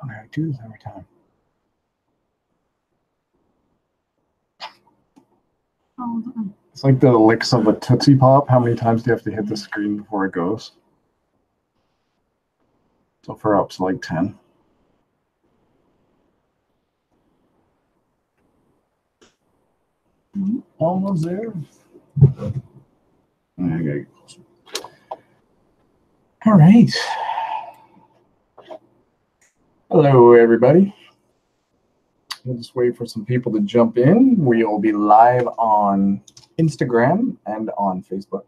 funny. I do this every time. It's like the licks of a Tootsie Pop. How many times do you have to hit the screen before it goes? So for up's like 10. Almost there. I gotta get closer. All right. Hello, everybody. We'll just wait for some people to jump in. We'll be live on Instagram and on Facebook.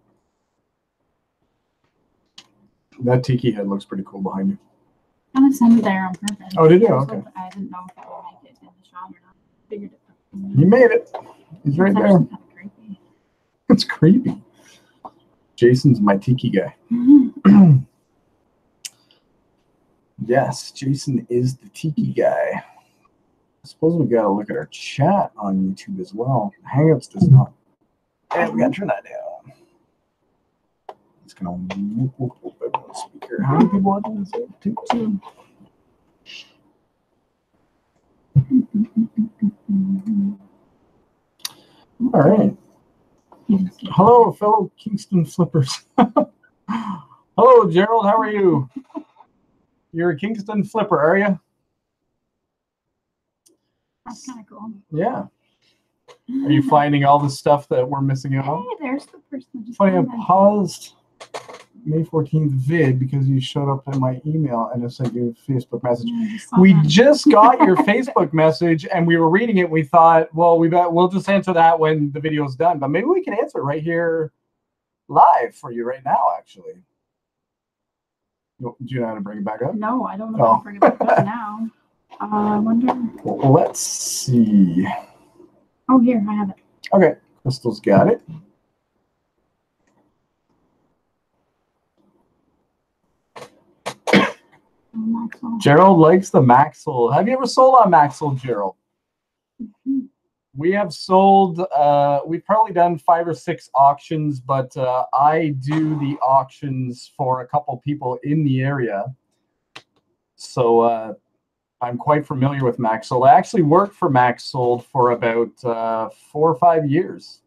That tiki head looks pretty cool behind you. I'm gonna send it there on purpose. Oh, did you? Okay. I didn't know if that would make it in the shot or not. Figured it. You made it. He's right there. Kind of creepy. It's creepy. Jason's my tiki guy. Yes, Jason is the tiki guy. I suppose we gotta look at our chat on YouTube as well. Hangouts does not. And we gotta turn that down. It's gonna whoop, whoop, whoop everyone's speaker. How many people watching this? Two. All right. Hello, fellow Kingston flippers. Hello, Gerald. How are you? You're a Kingston flipper, are you? That's kind of cool. Yeah. Are you finding all the stuff that we're missing out on? Hey, there's the person that just Funny, I paused May 14th vid because you showed up in my email and I sent you a Facebook message. We just got your Facebook message and we were reading it. We thought, well, we'll just answer that when the video is done. But maybe we can answer it right here live for you right now, actually. Do you know how to bring it back up? No, I don't know how to bring it back up now. I wonder. Well, let's see. Oh, here, I have it. Okay, Crystal's got it. Gerald likes the Maxwell. Have you ever sold on Maxwell, Gerald? Mm-hmm. We have sold, we've probably done 5 or 6 auctions, but I do the auctions for a couple people in the area. So I'm quite familiar with Maxwell. I actually worked for Maxwell for about 4 or 5 years.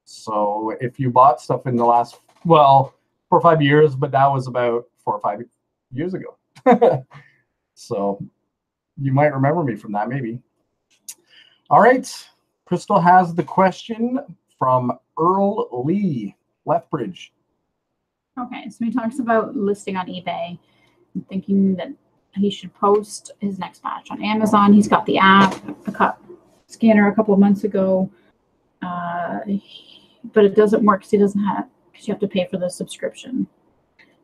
So if you bought stuff in the last, well, 4 or 5 years, but that was about 4 or 5 years ago. So you might remember me from that, maybe. All right. Crystal has the question from Earl Lee, Lethbridge. Okay, so he talks about listing on eBay and thinking that he should post his next batch on Amazon. He's got the app, a scanner a couple of months ago, but it doesn't work because you have to pay for the subscription.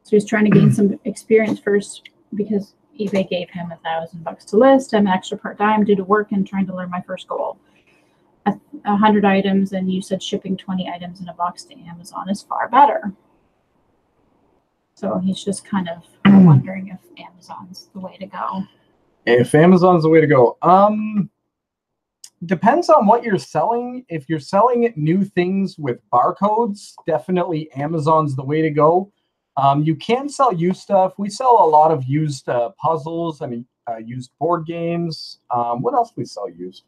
So he's trying to gain some experience first because eBay gave him $1,000 to list. I'm an extra part-time due to work and trying to learn my first goal. 100 items, and you said shipping 20 items in a box to Amazon is far better. So he's just kind of wondering if Amazon's the way to go. If Amazon's the way to go, depends on what you're selling. If you're selling new things with barcodes, definitely Amazon's the way to go. You can sell used stuff. We sell a lot of used puzzles and used board games. What else do we sell used?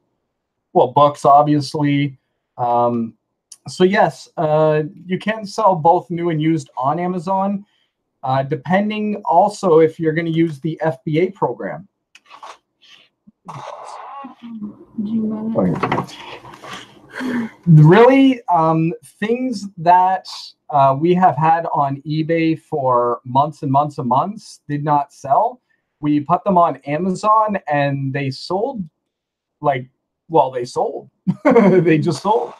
Well, books, obviously. So yes, you can sell both new and used on Amazon, depending also if you're going to use the FBA program. Really, things that we have had on eBay for months and months and months did not sell. We put them on Amazon and they sold like, well, they sold. They just sold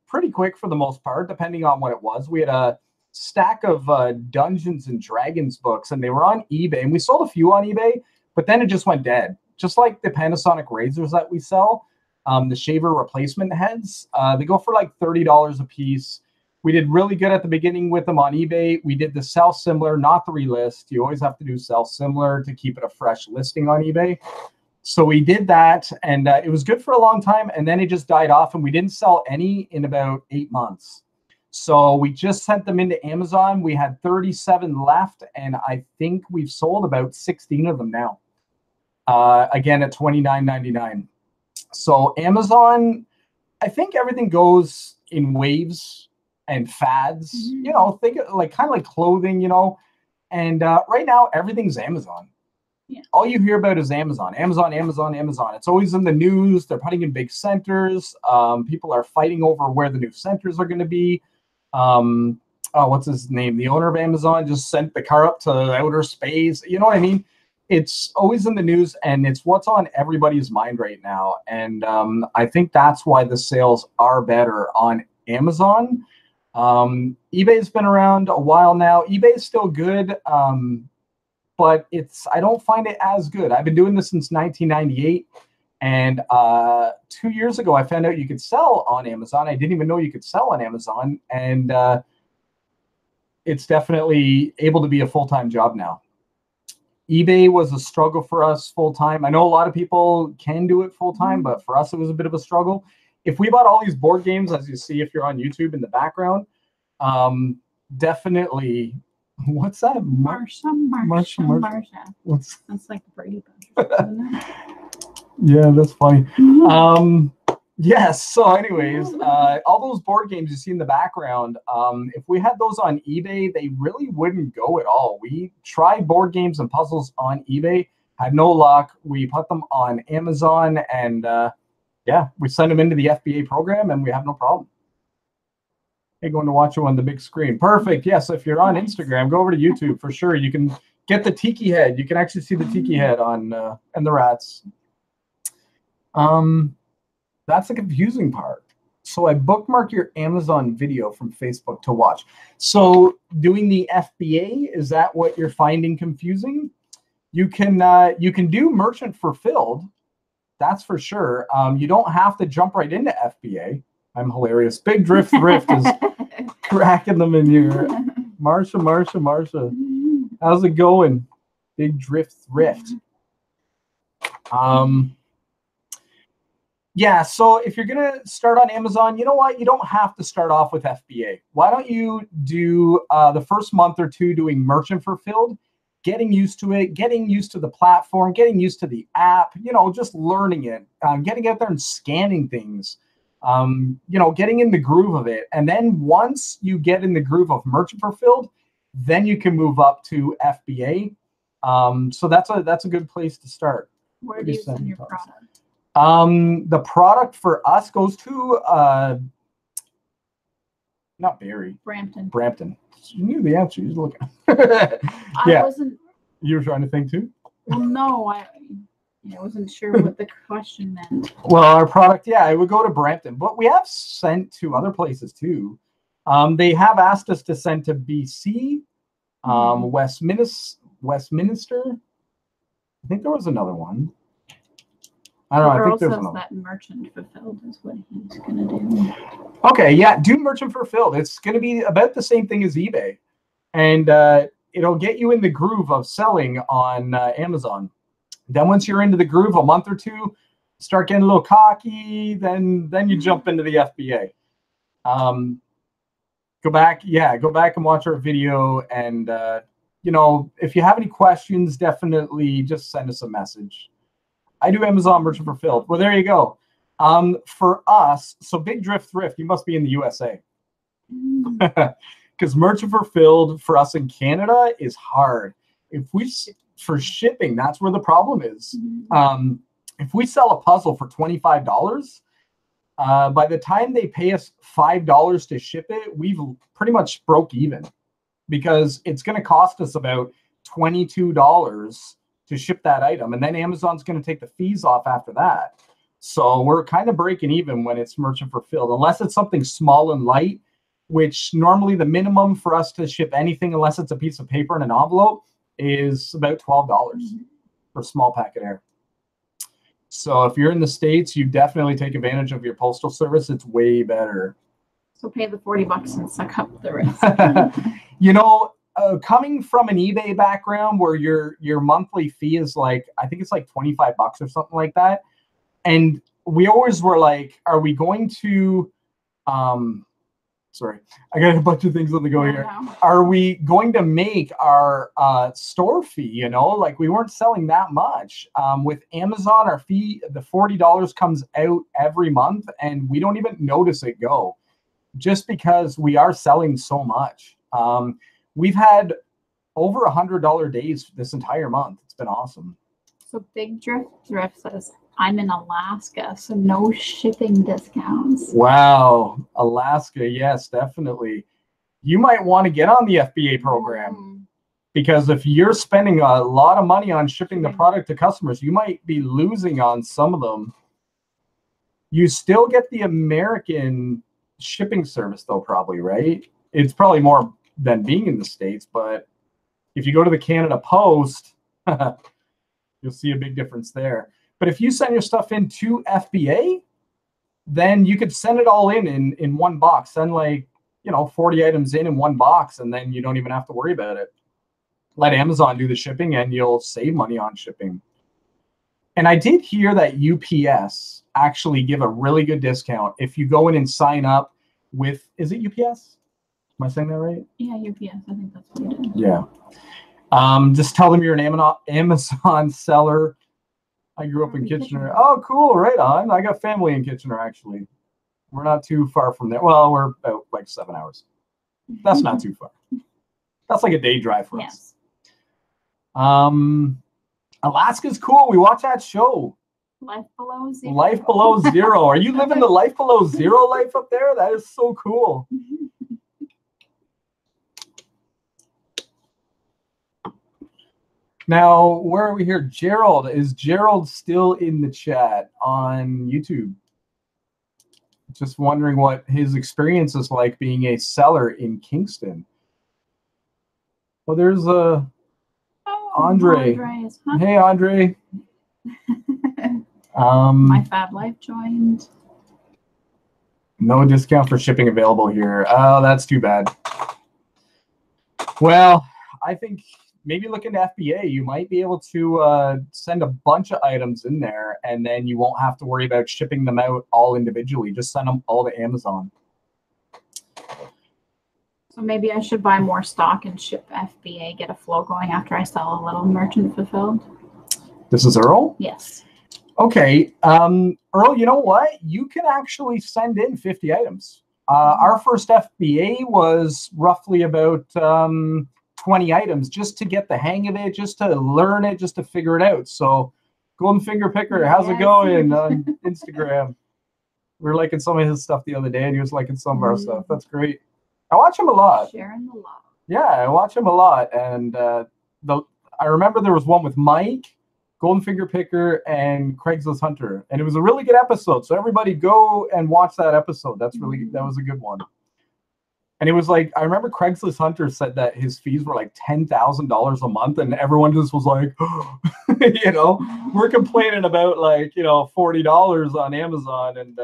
pretty quick for the most part, depending on what it was. We had a stack of Dungeons and Dragons books and they were on eBay, and we sold a few on eBay, but then it just went dead. Just like the Panasonic razors that we sell, the shaver replacement heads, they go for like $30 a piece. We did really good at the beginning with them on eBay. We did the sell similar, not the relist. You always have to do sell similar to keep it a fresh listing on eBay. So we did that, and it was good for a long time, and then it just died off, and we didn't sell any in about 8 months. So we just sent them into Amazon. We had 37 left, and I think we've sold about 16 of them now. again at $29.99. So Amazon, I think everything goes in waves and fads. You know, think like kind of like clothing. You know, and right now everything's Amazon. Yeah. All you hear about is Amazon, Amazon, Amazon, Amazon. It's always in the news. They're putting in big centers. People are fighting over where the new centers are going to be. Oh, what's his name? The owner of Amazon just sent the car up to outer space. You know what I mean? It's always in the news, and it's what's on everybody's mind right now. And I think that's why the sales are better on Amazon. eBay's been around a while now. eBay's still good. But I don't find it as good. I've been doing this since 1998. And 2 years ago, I found out you could sell on Amazon. I didn't even know you could sell on Amazon. And it's definitely able to be a full-time job now. eBay was a struggle for us full-time. I know a lot of people can do it full-time, but for us, it was a bit of a struggle. If we bought all these board games, as you see if you're on YouTube in the background, definitely... What's that? Marsha. That's like the Brady Bunch, isn't it? Yeah, that's funny. Yes. So, anyways, all those board games you see in the background, if we had those on eBay, they really wouldn't go at all. We tried board games and puzzles on eBay, had no luck. We put them on Amazon, and yeah, we send them into the FBA program, and we have no problem. Hey, going to watch you on the big screen. Perfect. Yes, if you're on Instagram, go over to YouTube for sure. You can get the tiki head. You can actually see the tiki head on and the rats. That's the confusing part. So I bookmark your Amazon video from Facebook to watch. So doing the FBA, is that what you're finding confusing? You can do merchant fulfilled. That's for sure. You don't have to jump right into FBA. I'm hilarious. Big Drift Thrift is cracking them in here. Marsha. How's it going? Big Drift Thrift. Yeah, so if you're going to start on Amazon, you know what? You don't have to start off with FBA. Why don't you do the first month or two doing merchant fulfilled, getting used to it, getting used to the platform, getting used to the app, you know, just learning it, getting out there and scanning things. You know, getting in the groove of it. And then once you get in the groove of merchant fulfilled, then you can move up to FBA. So that's a good place to start. Where do you send your product? The product for us goes to not Barrie. Brampton. You knew the answer. You was looking. Yeah. I wasn't. You were trying to think too? Well, no, I wasn't sure what the question meant. Well, our product, yeah, it would go to Brampton, but we have sent to other places too. They have asked us to send to BC, Westminster. I think there was another one. I don't know. I think there's another. That merchant fulfilled is what he's gonna do. Okay, yeah, do merchant fulfilled. It's gonna be about the same thing as eBay, and it'll get you in the groove of selling on Amazon. Then once you're into the groove, a month or two, start getting a little cocky, then you jump into the FBA. Go back and watch our video. And, you know, if you have any questions, definitely just send us a message. I do Amazon merchant fulfilled. Well, there you go. For us, so Big Drift Thrift, you must be in the USA. Because merchant fulfilled for us in Canada is hard. For shipping, that's where the problem is. If we sell a puzzle for $25, by the time they pay us $5 to ship it, we've pretty much broke even, because it's going to cost us about $22 to ship that item, and then Amazon's going to take the fees off after that. So we're kind of breaking even when it's merchant fulfilled, unless it's something small and light, which normally the minimum for us to ship anything, unless it's a piece of paper and an envelope, is about $12 for a small packet air. So if you're in the States, you definitely take advantage of your postal service. It's way better. So pay the $40 and suck up the rest. You know, coming from an eBay background where your monthly fee is like, I think it's like $25 or something like that. And we always were like, are we going to Sorry, I got a bunch of things on the go here. No. Are we going to make our store fee? You know, like we weren't selling that much. With Amazon, our fee, the $40 comes out every month, and we don't even notice it go, just because we are selling so much. We've had over $100 days this entire month. It's been awesome. So Big Drift says, I'm in Alaska, so no shipping discounts. Wow. Alaska. Yes, definitely. You might want to get on the FBA program because if you're spending a lot of money on shipping the product to customers, you might be losing on some of them. You still get the American shipping service though, probably, right? It's probably more than being in the States, but if you go to the Canada Post, you'll see a big difference there. But if you send your stuff into FBA, then you could send it all in one box. Send like, 40 items in one box, and then you don't even have to worry about it. Let Amazon do the shipping, and you'll save money on shipping. And I did hear that UPS actually give a really good discount if you go in and sign up with, is it UPS? Am I saying that right? Yeah, UPS. I think that's what you did. Yeah. Just tell them you're an Amazon seller. I grew up in Kitchener. Oh, cool. Right on. I got family in Kitchener, actually. We're not too far from there. Well, we're about like 7 hours. That's not too far. That's like a day drive for us. Alaska's cool. We watch that show. Life Below Zero. Life Below Zero. Are you living the Life Below Zero life up there? That is so cool. Now, where are we here? Gerald. Is Gerald still in the chat on YouTube? Just wondering what his experience is like being a seller in Kingston. Well, there's Andre. Huh? Hey, Andre. My Fab Life joined. No discount for shipping available here. Oh, that's too bad. Well, I think maybe look into FBA. You might be able to send a bunch of items in there, and then you won't have to worry about shipping them out all individually. Just send them all to Amazon. So maybe I should buy more stock and ship FBA, get a flow going after I sell a little merchant fulfilled. This is Earl? Yes. Okay. Earl, you know what? You can actually send in 50 items. Our first FBA was roughly about 20 items just to get the hang of it, just to learn it, just to figure it out. So Golden Finger Picker, how's it going on Instagram? We were liking some of his stuff the other day, and he was liking some of our stuff. That's great. I watch him a lot. Sharing the love. Yeah, I watch him a lot. And I remember there was one with Mike, Golden Finger Picker, and Craigslist Hunter. And it was a really good episode. So everybody go and watch that episode. That was a good one. And it was like, I remember Craigslist Hunter said that his fees were like $10,000 a month. And everyone just was like, we're complaining about like, $40 on Amazon. And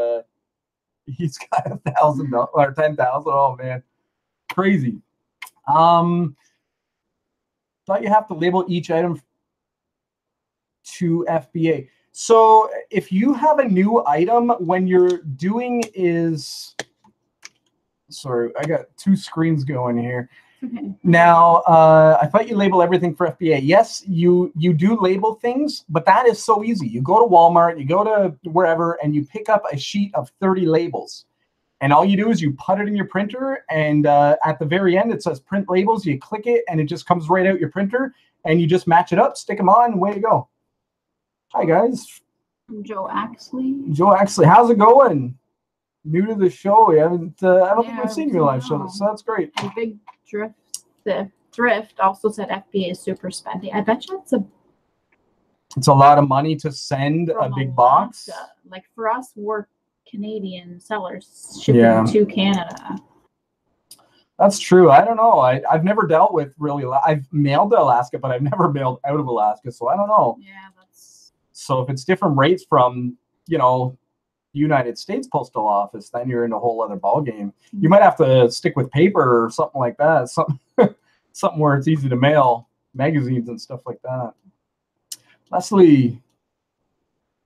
he's got $1,000 or $10,000. Oh, man. Crazy. Thought you have to label each item to FBA. So if you have a new item, when you're doing is, sorry, I got two screens going here. Okay. Now, I thought you label everything for FBA. Yes, you do label things, but that is so easy. You go to Walmart, you go to wherever, and you pick up a sheet of 30 labels. And all you do is you put it in your printer, and at the very end, it says print labels. You click it, and it just comes right out your printer, and you just match it up, stick them on, and away you go. Hi, guys. I'm Joe Axley. Joe Axley, how's it going? New to the show. I don't think I've seen you live show, so that's great. And Big Drift, the Thrift also said FBA is super spendy. I bet you it's a lot of money to send a big box. Like for us, we're Canadian sellers shipping to Canada. That's true. I don't know. I've never dealt with really. I've mailed to Alaska, but I've never mailed out of Alaska, so I don't know. Yeah, that's. So if it's different rates from United States Postal Office, then you're in a whole other ballgame. You might have to stick with paper or something like that. Something where it's easy to mail magazines and stuff like that. Leslie,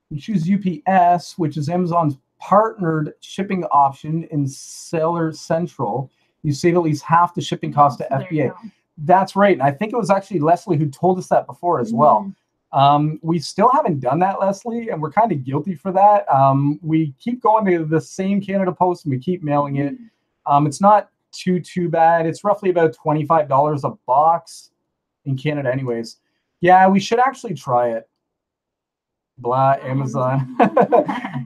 you choose UPS, which is Amazon's partnered shipping option in Seller Central, you save at least half the shipping cost to FBA. That's right. And I think it was actually Leslie who told us that before as well. We still haven't done that, Leslie, and we're kind of guilty for that. We keep going to the same Canada Post and we keep mailing it. It's not too bad. It's roughly about $25 a box in Canada anyways. Yeah, we should actually try it. Blah, Amazon.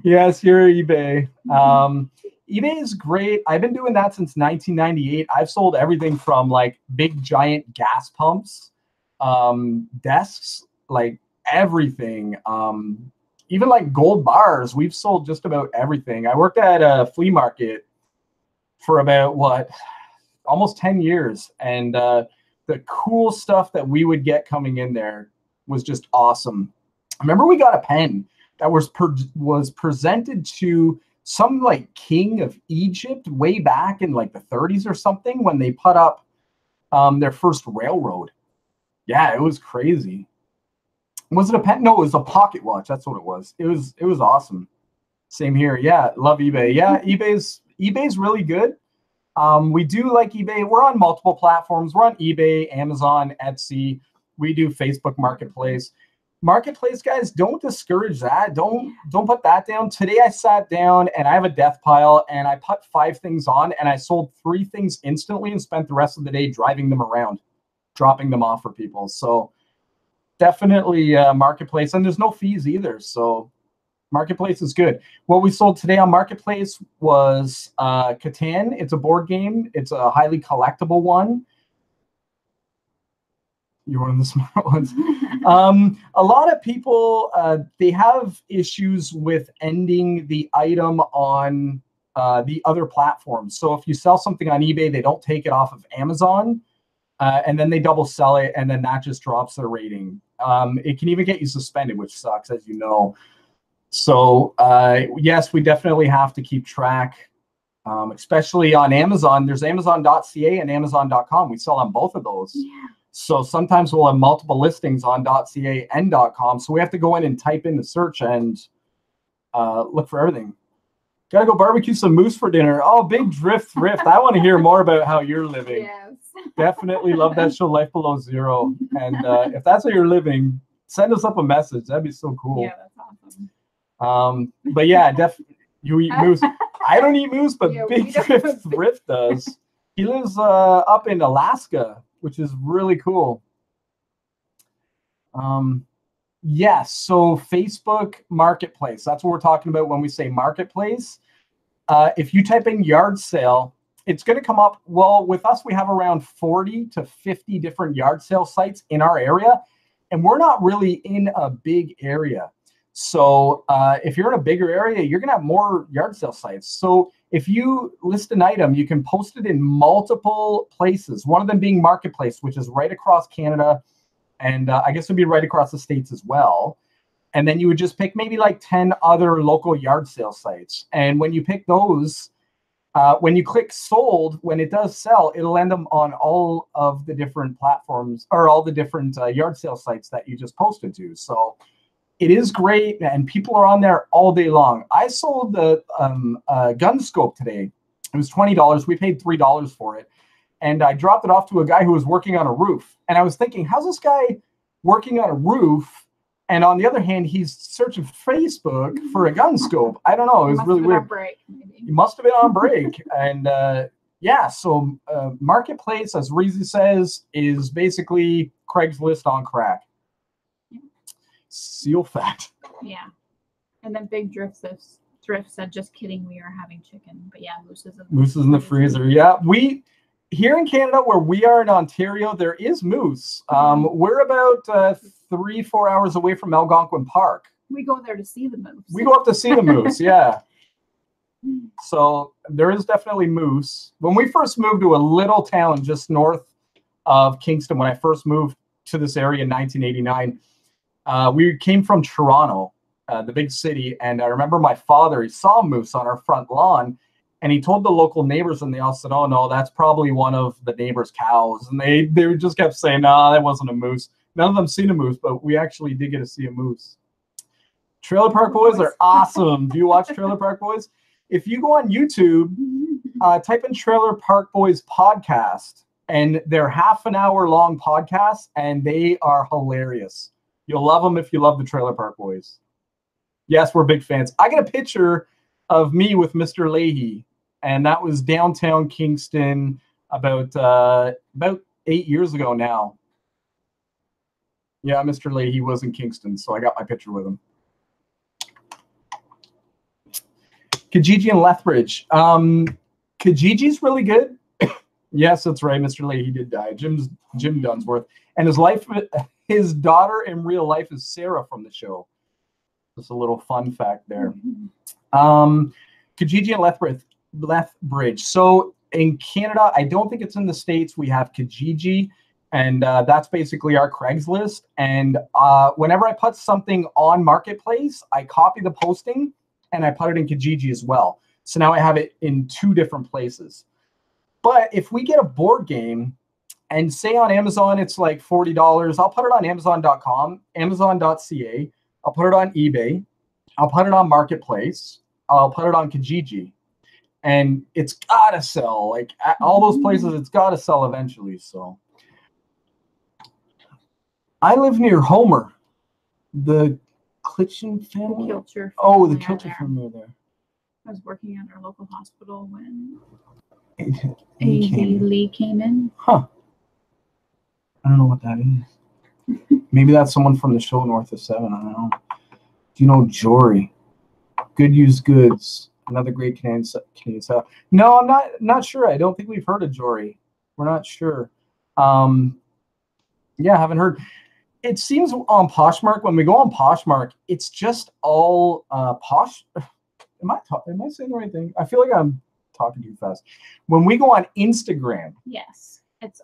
Yes, you're eBay. eBay is great. I've been doing that since 1998. I've sold everything from like big giant gas pumps, desks, like everything. Even like gold bars. We've sold just about everything. I worked at a flea market for about almost 10 years. And the cool stuff that we would get coming in there was just awesome. I remember we got a pen that was presented to some like king of Egypt way back in like the 30s or something when they put up their first railroad. Yeah, it was crazy. Was it a pen? No, it was a pocket watch. That's what it was. It was awesome. Same here. Yeah, love eBay. Yeah, eBay's really good. We do like eBay. We're on multiple platforms. We're on eBay, Amazon, Etsy. We do Facebook Marketplace. Marketplace, guys, don't discourage that. Don't put that down. Today I sat down and I have a death pile and I put 5 things on and I sold 3 things instantly and spent the rest of the day driving them around, dropping them off for people. So definitely Marketplace, and there's no fees either. So Marketplace is good. What we sold today on Marketplace was Catan. It's a board game. It's a highly collectible one. You're one of the smart ones. A lot of people, they have issues with ending the item on the other platforms. So if you sell something on eBay, they don't take it off of Amazon, and then they double sell it, and then that just drops their rating. It can even get you suspended, which sucks, as you know. So yes, we definitely have to keep track, especially on Amazon. There's Amazon.ca and Amazon.com. We sell on both of those. Yeah. So sometimes we'll have multiple listings on .ca and .com. So we have to go in and type in the search and look for everything. Got to go barbecue some moose for dinner. Oh, big drift thrift. I want to hear more about how you're living. Yes. Definitely love that show, Life Below Zero. And if that's how you're living, send us up a message. That'd be so cool. Yeah, that's awesome. But yeah, you eat moose. I don't eat moose, but yeah, Big Drift Thrift does. He lives up in Alaska, which is really cool. Yes, so Facebook Marketplace. That's what we're talking about when we say Marketplace. If you type in yard sale, it's going to come up. Well, with us, we have around 40 to 50 different yard sale sites in our area, and we're not really in a big area. So if you're in a bigger area, you're going to have more yard sale sites. So if you list an item, you can post it in multiple places, one of them being Marketplace, which is right across Canada. And I guess it'd be right across the States as well. And then you would just pick maybe like 10 other local yard sale sites. And when you pick those, when you click sold, when it does sell, it'll end them on all of the different platforms or all the different yard sale sites that you just posted to. So it is great, and people are on there all day long. I sold the gun scope today. It was $20. We paid $3 for it. And I dropped it off to a guy who was working on a roof. And I was thinking, how's this guy working on a roof? And on the other hand, he's searching Facebook for a gun scope. I don't know. It was really weird. He must have been on break. And yeah, so Marketplace, as Reezy says, is basically Craigslist on crack. Seal fact. Yeah. And then Big Thrift said, just kidding, we are having chicken. But yeah, moose is in the freezer. Yeah, here in Canada, where we are in Ontario, there is moose. We're about 3-4 hours away from Algonquin Park. We go there to see the moose. We go up to see the moose, yeah. So there is definitely moose. When we first moved to a little town just north of Kingston, when I first moved to this area in 1989, we came from Toronto, the big city. And I remember my father, he saw moose on our front lawn. And he told the local neighbors, and they all said, oh, no, that's probably one of the neighbors' cows. And they just kept saying, no, that wasn't a moose. None of them seen a moose, but we actually did get to see a moose. Trailer Park Boys are awesome. Do you watch Trailer Park Boys? If you go on YouTube, type in Trailer Park Boys podcast, and they're half an hour long podcasts, and they are hilarious. You'll love them if you love the Trailer Park Boys. Yes, we're big fans. I got a picture of me with Mr. Leahy, and that was downtown Kingston about 8 years ago now. Yeah, Mr. Leahy was in Kingston, so I got my picture with him. Kijiji and Lethbridge. Kijiji's really good. Yes, that's right. Mr. Leahy did die. Jim Dunsworth. And his daughter in real life is Sarah from the show. Just a little fun fact there. Kijiji and Lethbridge. So in Canada, I don't think it's in the States, we have Kijiji, and that's basically our Craigslist. And whenever I put something on Marketplace, I copy the posting and I put it in Kijiji as well. So now I have it in 2 different places. But if we get a board game, and say on Amazon it's like $40, I'll put it on Amazon.com, Amazon.ca, I'll put it on eBay, I'll put it on Marketplace, I'll put it on Kijiji. And it's gotta sell. Like at all those places, it's gotta sell eventually. So I live near Homer. The Klitschen family? The Kilcher oh, the Kilcher family are there. I was working at our local hospital when Lee Lee came in. Huh. I don't know what that is. Maybe that's someone from the show North of 7. I don't know. Do you know Jory? Good Used Goods. Another great Canadian seller. No, I'm not sure. I don't think we've heard of Jory. We're not sure. Yeah, I haven't heard. It seems on Poshmark, when we go on Poshmark, it's just all Posh. Am I saying the right thing? I feel like I'm talking too fast. When we go on Instagram, yes, it's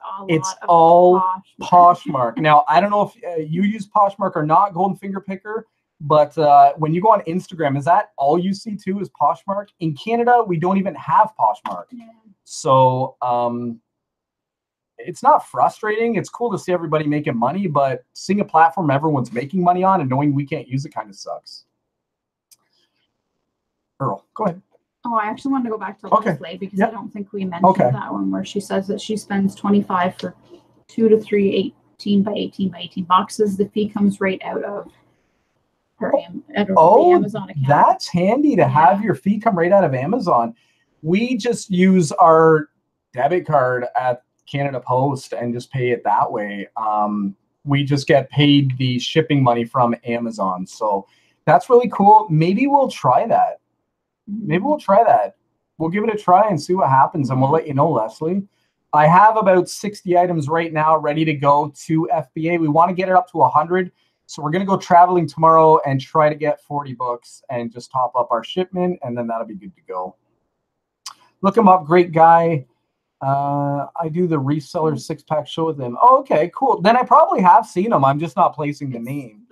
all Poshmark. Now, I don't know if you use Poshmark or not, Golden Finger Picker, but when you go on Instagram, is that all you see too is Poshmark? In Canada, we don't even have Poshmark. Yeah. So it's not frustrating. It's cool to see everybody making money, but seeing a platform everyone's making money on and knowing we can't use it kind of sucks. Earl, go ahead. Oh, I actually wanted to go back to Leslie because I don't think we mentioned that one where she says that she spends $25 for 2 to 3 18 by 18 by 18 boxes. The fee comes right out of her the Amazon account. That's handy to have your fee come right out of Amazon. We just use our debit card at Canada Post and just pay it that way. We just get paid the shipping money from Amazon. So that's really cool. Maybe we'll try that. We'll give it a try and see what happens, and we'll let you know, Leslie. I have about 60 items right now ready to go to FBA. We want to get it up to 100. So we're going to go traveling tomorrow and try to get 40 books and just top up our shipment, and then that'll be good to go. Look him up. Great guy. I do the Reseller 6-pack show with him. Oh, okay, cool. Then I probably have seen him. I'm just not placing the name.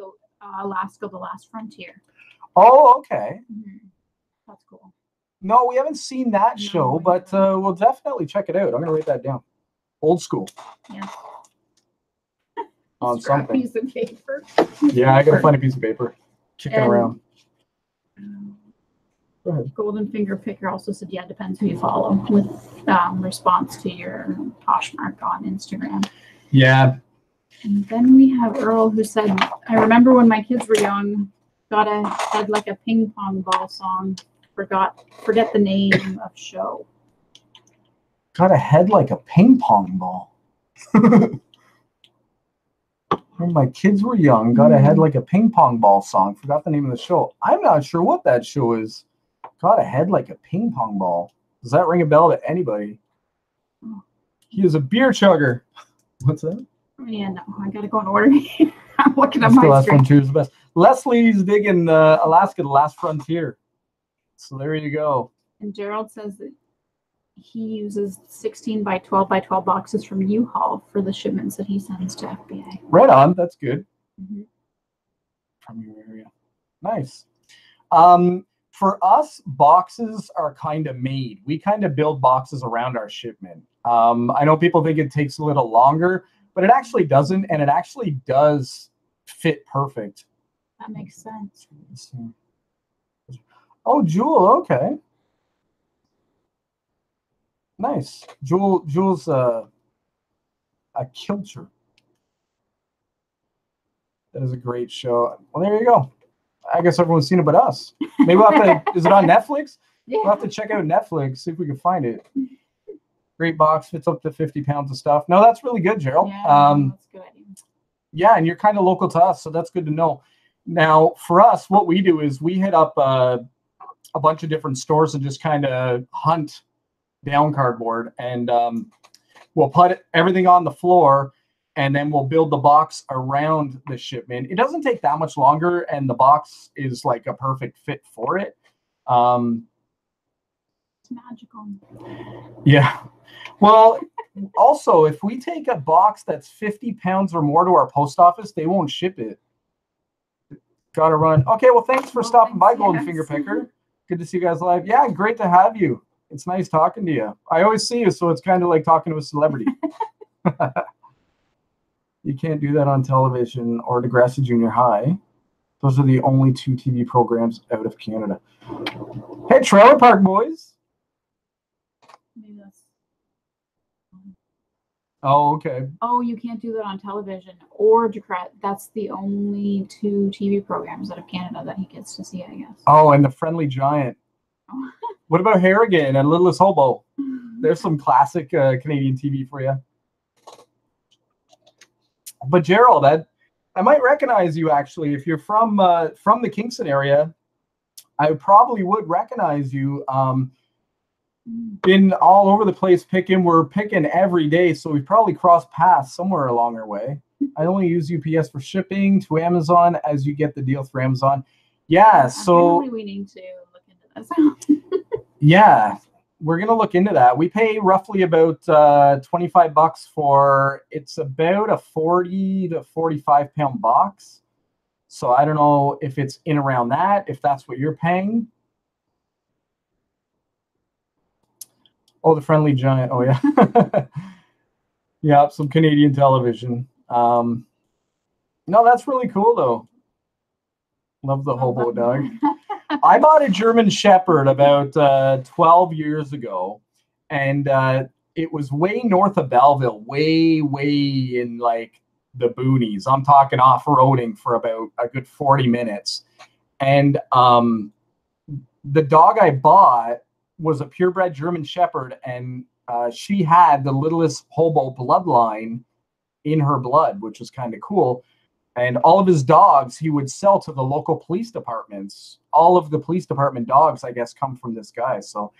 Alaska, The Last Frontier. Oh, okay. That's cool. No, we haven't seen that show, but we'll definitely check it out. I'm going to write that down. Old school. Yeah. On something. Piece of paper. Yeah, I got to find a piece of paper. Kicking around. Go ahead. Golden Finger Picker also said, yeah, depends who you follow with response to your Poshmark on Instagram. Yeah. And then we have Earl who said, I remember when my kids were young, got a head like a ping pong ball song. Forget the name of show. Got a head like a ping pong ball. When my kids were young, got a head like a ping pong ball song. Forgot the name of the show. I'm not sure what that show is. Got a head like a ping pong ball. Does that ring a bell to anybody? He is a beer chugger. What's that? Yeah, no, I gotta go in order. I'm looking at my Last Frontier is the best. Leslie's digging Alaska, The Last Frontier. So there you go. And Gerald says that he uses 16 by 12 by 12 boxes from U-Haul for the shipments that he sends to FBA. Right on. That's good. From your area. Nice. For us, boxes are kind of made. We kind of build boxes around our shipment. I know people think it takes a little longer, but it actually doesn't, and it actually does fit perfect. That makes sense. Let's see. Oh, Jewel. Okay. Nice. Jewel's a kilter. That is a great show. Well, there you go. I guess everyone's seen it but us. Maybe we'll have to, is it on Netflix? Yeah. We'll have to check out Netflix, see if we can find it. Great box, fits up to 50 pounds of stuff. No, that's really good, Gerald. Yeah, that's good. Yeah, and you're kind of local to us, so that's good to know. Now, for us, what we do is we hit up a bunch of different stores and just kind of hunt down cardboard, and we'll put everything on the floor, and then we'll build the box around the shipment. It doesn't take that much longer, and the box is like a perfect fit for it. It's magical. Yeah. Well, also, if we take a box that's 50 pounds or more to our post office, they won't ship it. Gotta run. Okay, well, thanks for stopping by, Golden Finger Picker. Good to see you guys live. Yeah, great to have you. It's nice talking to you. I always see you, so it's kind of like talking to a celebrity. You can't do that on television or Degrassi Junior High. Those are the only 2 TV programs out of Canada. Hey, Trailer Park Boys. Maybe that's... Oh, okay. Oh, you can't do that on television or Degrassi. That's the only 2 TV programs out of Canada that he gets to see, I guess. Oh, and The Friendly Giant. Oh. What about Harrigan and Littlest Hobo? There's some classic Canadian TV for you. But Gerald, I might recognize you actually. If you're from the Kingston area, I probably would recognize you. Been all over the place picking. We're picking every day, so we've probably crossed paths somewhere along our way. I only use UPS for shipping to Amazon as you get the deal through Amazon. Yeah, so we need to look into this. Yeah, we're gonna look into that. We pay roughly about $25 for, it's about a 40 to 45 pound box. So I don't know if it's in around that, if that's what you're paying. Oh, The Friendly Giant. Oh yeah. Yeah, some Canadian television. No, that's really cool though. Love the hobo dog. I bought a German Shepherd about 12 years ago, and it was way north of Belleville, way in like the boonies. I'm talking off-roading for about a good 40 minutes. And the dog I bought was a purebred German Shepherd, and she had the littlest hobo bloodline in her blood, which was kind of cool. And all of his dogs he would sell to the local police departments. All of the police department dogs, I guess, come from this guy. So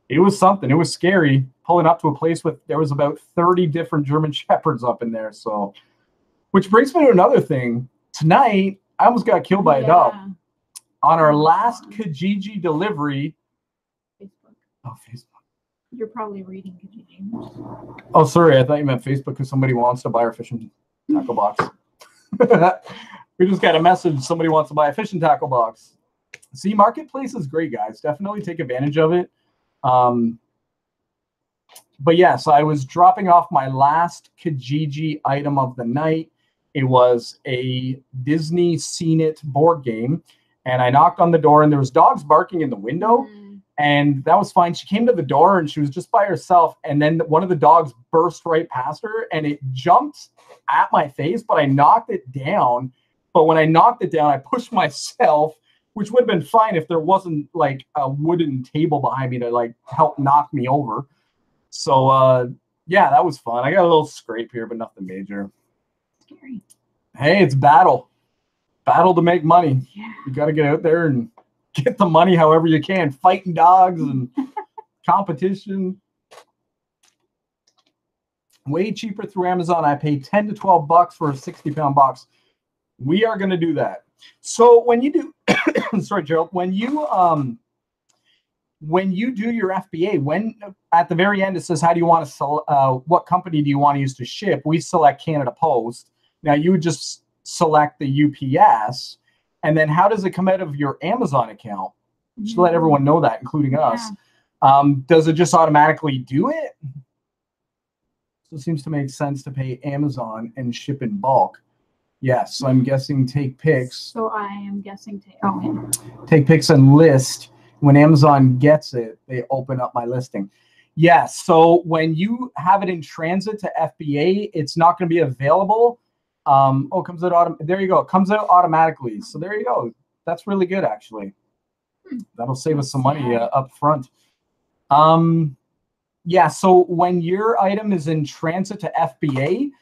it was something. It was scary pulling up to a place with, there was about 30 different German Shepherds up in there. So, which brings me to another thing. Tonight, I almost got killed by a dog. On our last Kijiji delivery. Facebook. Oh, Facebook. You're probably reading Kijiji. Oh, sorry. I thought you meant Facebook because somebody wants to buy our fishing tackle box. We just got a message. Somebody wants to buy a fishing tackle box. See, Marketplace is great, guys. Definitely take advantage of it. But yeah, so I was dropping off my last Kijiji item of the night. It was a Disney Scene It board game. And I knocked on the door, and there was dogs barking in the window. And that was fine. She came to the door, and she was just by herself. And then one of the dogs burst right past her, and it jumped at my face, but I knocked it down. But when I knocked it down, I pushed myself, which would have been fine if there wasn't like a wooden table behind me to like help knock me over. So yeah, that was fun. I got a little scrape here, but nothing major. Scary. Hey, it's battle to make money. Yeah. You got to get out there and get the money however you can, fighting dogs and competition. Way cheaper through Amazon. I pay 10 to 12 bucks for a 60-pound box. We are going to do that. So when you do, sorry, Gerald, when you do your FBA, when at the very end it says, how do you want to what company do you want to use to ship? We select Canada Post. Now you would just select the UPS, and then how does it come out of your Amazon account? Just let everyone know that, including us. Does it just automatically do it? So it seems to make sense to pay Amazon and ship in bulk. Yes, so I'm guessing take pics. So I am guessing yeah. Take pics and list. When Amazon gets it, they open up my listing. Yes, so when you have it in transit to FBA, it's not going to be available. Oh, it comes out there you go. It comes out automatically. So there you go. That's really good, actually. That'll save us some money up front. Yeah, so when your item is in transit to FBA,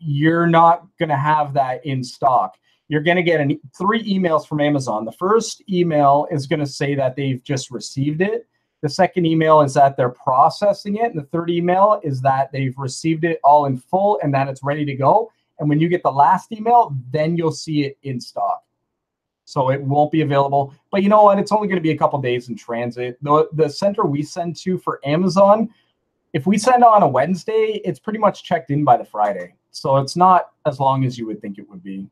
you're not going to have that in stock. You're going to get 3 emails from Amazon. The first email is going to say that they've just received it. The second email is that they're processing it. And the third email is that they've received it all in full and that it's ready to go. And when you get the last email, then you'll see it in stock. So it won't be available. But you know what? It's only going to be a couple days in transit. The center we send to for Amazon, if we send on a Wednesday, it's pretty much checked in by the Friday. So it's not as long as you would think it would be.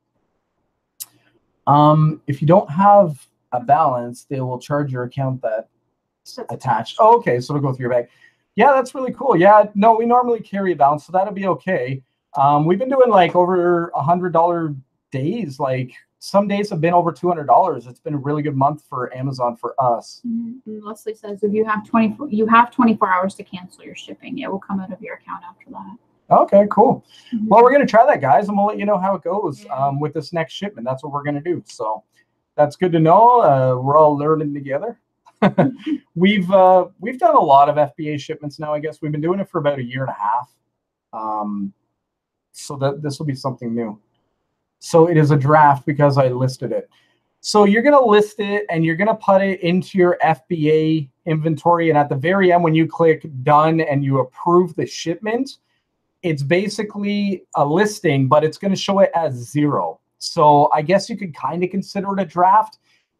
If you don't have a balance, they will charge your account that's attached. Oh, okay, so it'll go through your bag. Yeah, that's really cool. Yeah, no, we normally carry a balance, so that'll be okay. We've been doing like over $100 days. Like some days have been over $200. It's been a really good month for Amazon for us. Mm-hmm. Leslie says if you have 24 hours to cancel your shipping, it will come out of your account after that. Okay, cool. Mm-hmm. Well, we're going to try that, guys, and we'll let you know how it goes with this next shipment. That's what we're going to do. So that's good to know. We're all learning together. We've done a lot of FBA shipments now. I guess we've been doing it for about 1.5 years. So that this will be something new. So it is a draft because I listed it. So you're going to list it and you're going to put it into your FBA inventory. And at the very end, when you click done and you approve the shipment, it's basically a listing, but it's going to show it as 0. So I guess you could kind of consider it a draft,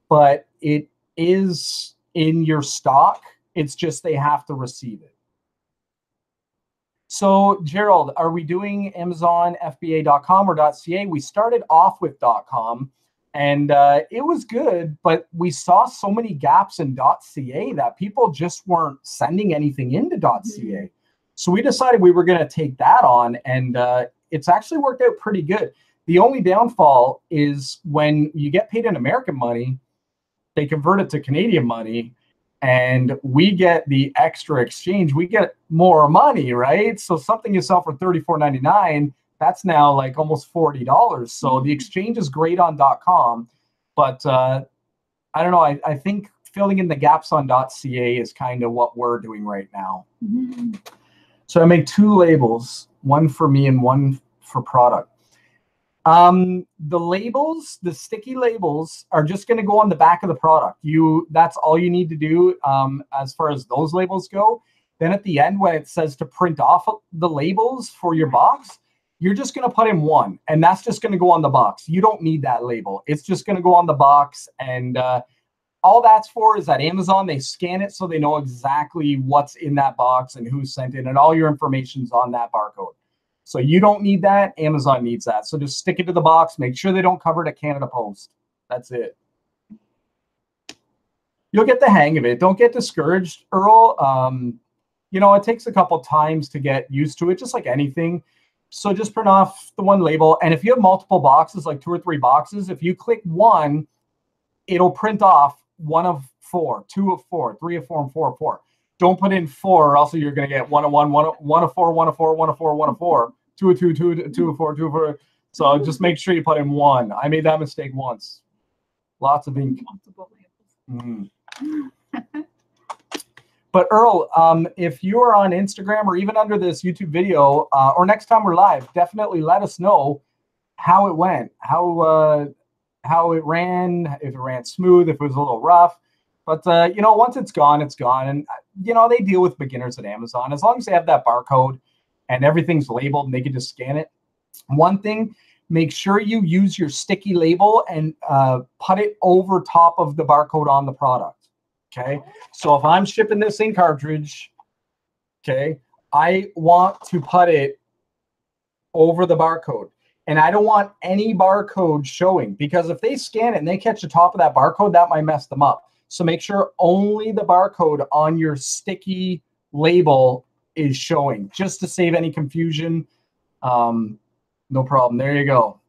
but it is in your stock. It's just they have to receive it. So Gerald, are we doing Amazon FBA.com or .ca? We started off with .com and it was good, but we saw so many gaps in .ca that people just weren't sending anything into .ca. So we decided we were going to take that on, and it's actually worked out pretty good. The only downfall is when you get paid in American money, they convert it to Canadian money, and we get the extra exchange. We get more money, right? So something you sell for $34.99, that's now like almost $40. So the exchange is great on .com, but I don't know. I think filling in the gaps on .ca is kind of what we're doing right now. Mm-hmm. So I make 2 labels, one for me and one for product. The labels, the sticky labels, are just going to go on the back of the product. That's all you need to do as far as those labels go. Then at the end, when it says to print off the labels for your box, you're just going to put in 1, and that's just going to go on the box. You don't need that label. It's just going to go on the box, and all that's for is that Amazon, they scan it so they know exactly what's in that box and who sent it, and all your information's on that barcode. So you don't need that. Amazon needs that. So just stick it to the box. Make sure they don't cover it at Canada Post. That's it. You'll get the hang of it. Don't get discouraged, Earl. You know, it takes a couple times to get used to it, just like anything. So just print off the 1 label. And if you have multiple boxes, like 2 or 3 boxes, if you click 1, it'll print off 1 of 4, 2 of 4, 3 of 4, and 4 of 4. Don't put in 4, or else you're going to get 1 of 1, 1 of 4, 1 of 4, 1 of 4, 1 of 4, 2 of 2, 2 of 4, 2 of 4. So just make sure you put in 1. I made that mistake once. Lots of ink. But Earl, if you are on Instagram or even under this YouTube video, or next time we're live, definitely let us know how it went, how it ran, if it ran smooth, if it was a little rough. But, you know, once it's gone, it's gone. And, you know, they deal with beginners at Amazon. As long as they have that barcode and everything's labeled and they can just scan it. One thing, make sure you use your sticky label and put it over top of the barcode on the product. Okay. So if I'm shipping this ink cartridge, okay, I want to put it over the barcode. And I don't want any barcode showing, because if they scan it and they catch the top of that barcode, that might mess them up. So make sure only the barcode on your sticky label is showing, just to save any confusion. No problem. There you go.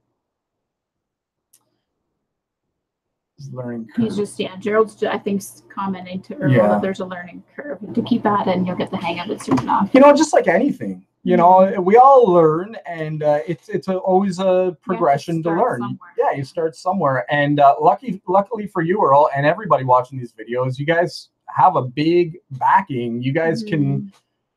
Learning curve. He's just, yeah, Gerald's, I think, commenting to Earl that there's a learning curve. To keep at it and you'll get the hang of it soon enough. You know, just like anything, you know, we all learn, and it's always a progression to learn. Somewhere. Yeah, you start somewhere. And luckily for you, Earl, and everybody watching these videos, you guys have a big backing. You guys can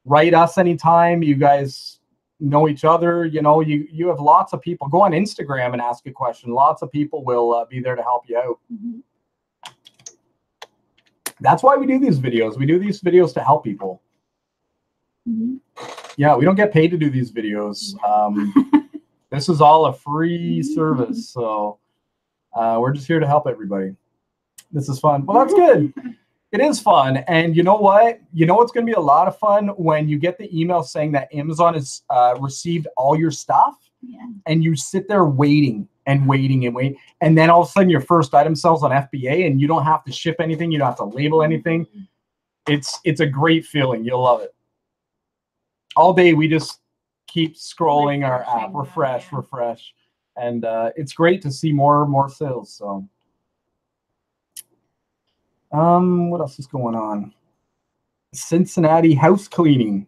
write us anytime. You guys know each other. You know, you have lots of people. Go on Instagram and ask a question. Lots of people will be there to help you out. That's why we do these videos. We do these videos to help people. Yeah, we don't get paid to do these videos. This is all a free service, so we're just here to help everybody. This is fun. Well, that's good. It is fun. And you know what? You know what's going to be a lot of fun? When you get the email saying that Amazon has received all your stuff, and you sit there waiting and waiting and waiting. And then all of a sudden your first item sells on FBA and you don't have to ship anything. You don't have to label anything. It's a great feeling. You'll love it. All day we just keep scrolling our app, refresh. And it's great to see more sales. So. What else is going on? Cincinnati house cleaning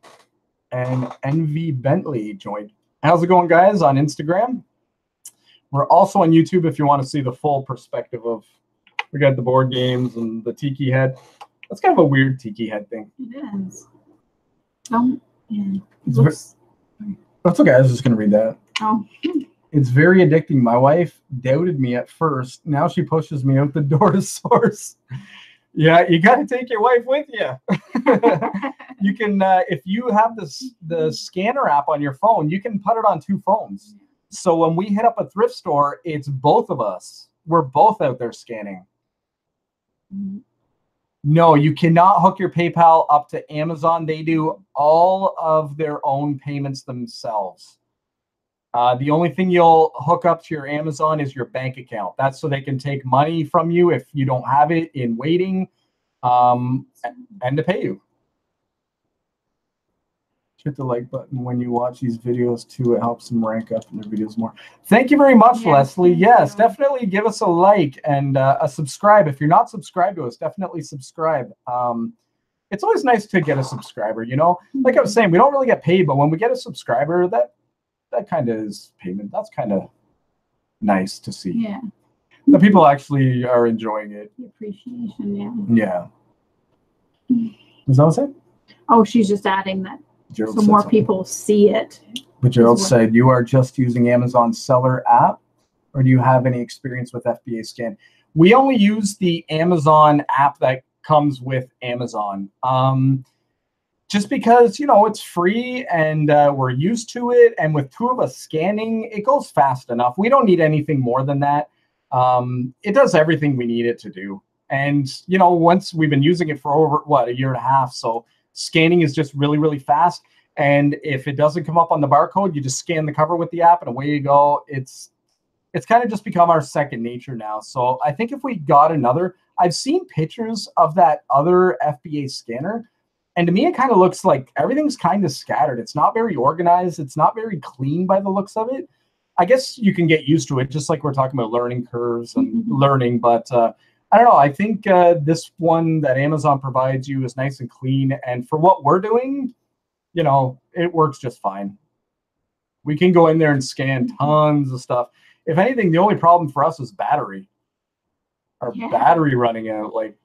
and NV Bentley joined. How's it going, guys? On Instagram. We're also on YouTube if you want to see the full perspective of. We got the board games and the tiki head. That's kind of a weird tiki head thing. It is. Yeah. That's okay. I was just gonna read that. Oh. It's very addicting. My wife doubted me at first. Now she pushes me out the door to source. Yeah, you got to take your wife with you. You can, if you have the scanner app on your phone, you can put it on 2 phones. So when we hit up a thrift store, it's both of us. We're both out there scanning. No, you cannot hook your PayPal up to Amazon. They do all of their own payments themselves. The only thing you'll hook up to your Amazon is your bank account. That's so they can take money from you if you don't have it in waiting, and to pay you. Hit the like button when you watch these videos too. It helps them rank up in their videos more. Thank you very much, Leslie. Yes, definitely give us a like and a subscribe. If you're not subscribed to us, definitely subscribe. It's always nice to get a subscriber, you know? Like I was saying, we don't really get paid, but when we get a subscriber, that kind of is payment. That's kind of nice to see. Yeah. The people actually are enjoying it. The appreciation, yeah. Was that what I said? Oh, she's just adding that Gerald so more people see it. But Gerald said, you are just using Amazon Seller app, or do you have any experience with FBA scan? We only use the Amazon app that comes with Amazon. Just because, you know, it's free and we're used to it. And with 2 of us scanning, it goes fast enough. We don't need anything more than that. It does everything we need it to do. And, you know, once we've been using it for over, what, 1.5 years. So scanning is just really, really fast. And if it doesn't come up on the barcode, you just scan the cover with the app and away you go. It's kind of just become our second nature now. So I think if we got another, I've seen pictures of that other FBA scanner. And to me, it kind of looks like everything's kind of scattered. It's not very organized. It's not very clean by the looks of it. I guess you can get used to it, just like we're talking about learning curves and learning. But I don't know. I think this one that Amazon provides you is nice and clean. And for what we're doing, you know, it works just fine. We can go in there and scan tons of stuff. If anything, the only problem for us is battery. Our battery running out. Like,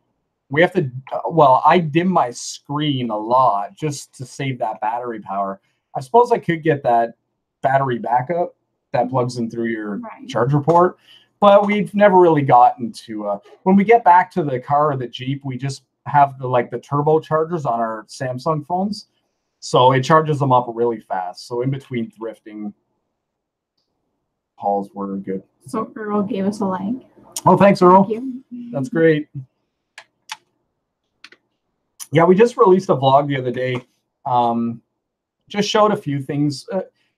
we have to, well, I dim my screen a lot just to save that battery power. I suppose I could get that battery backup that plugs in through your charger port, but we've never really gotten to, when we get back to the car or the Jeep, we just have the turbo chargers on our Samsung phones. So it charges them up really fast. So in between thrifting hauls were good. So Earl gave us a like. Oh, thanks, Earl. Thank you. That's great. Yeah, we just released a vlog the other day. Just showed a few things.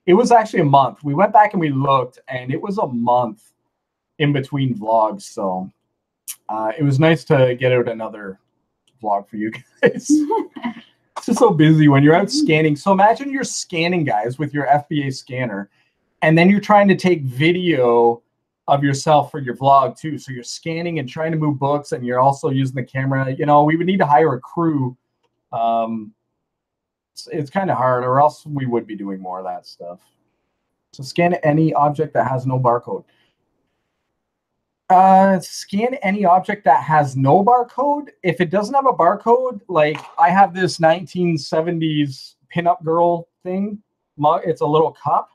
It was actually a month. We went back and we looked, and it was a month in between vlogs. So it was nice to get out another vlog for you guys. It's just so busy when you're out scanning. So imagine you're scanning, guys, with your FBA scanner, and then you're trying to take video of yourself for your vlog too. So you're scanning and trying to move books, and you're also using the camera. You know, we would need to hire a crew. It's kind of hard, or else we would be doing more of that stuff. So scan any object that has no barcode. Scan any object that has no barcode. If it doesn't have a barcode, like I have this 1970s pinup girl thing. It's a little cup,